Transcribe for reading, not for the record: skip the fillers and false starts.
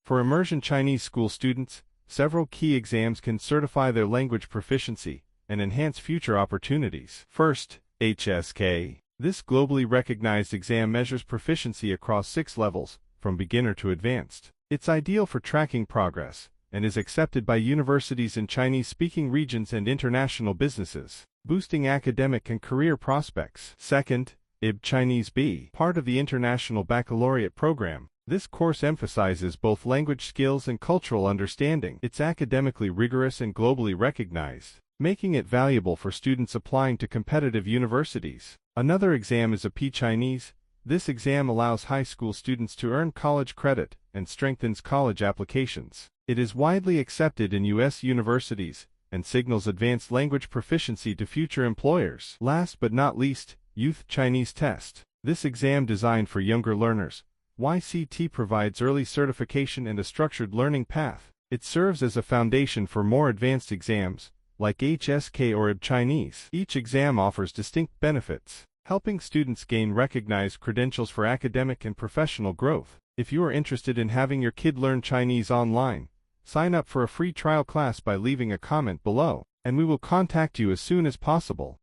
For Immersion Chinese School students, several key exams can certify their language proficiency and enhance future opportunities. First, HSK. This globally recognized exam measures proficiency across 6 levels, from beginner to advanced. It's ideal for tracking progress and is accepted by universities in Chinese-speaking regions and international businesses, boosting academic and career prospects. Second, IB Chinese B. Part of the International Baccalaureate program, this course emphasizes both language skills and cultural understanding. It's academically rigorous and globally recognized, making it valuable for students applying to competitive universities. Another exam is AP Chinese. This exam allows high school students to earn college credit and strengthens college applications. It is widely accepted in U.S. universities and signals advanced language proficiency to future employers. Last but not least, Youth Chinese Test. This exam designed for younger learners. YCT provides early certification and a structured learning path. It serves as a foundation for more advanced exams, like HSK or IB Chinese. Each exam offers distinct benefits, helping students gain recognized credentials for academic and professional growth. If you are interested in having your kid learn Chinese online, sign up for a free trial class by leaving a comment below, and we will contact you as soon as possible.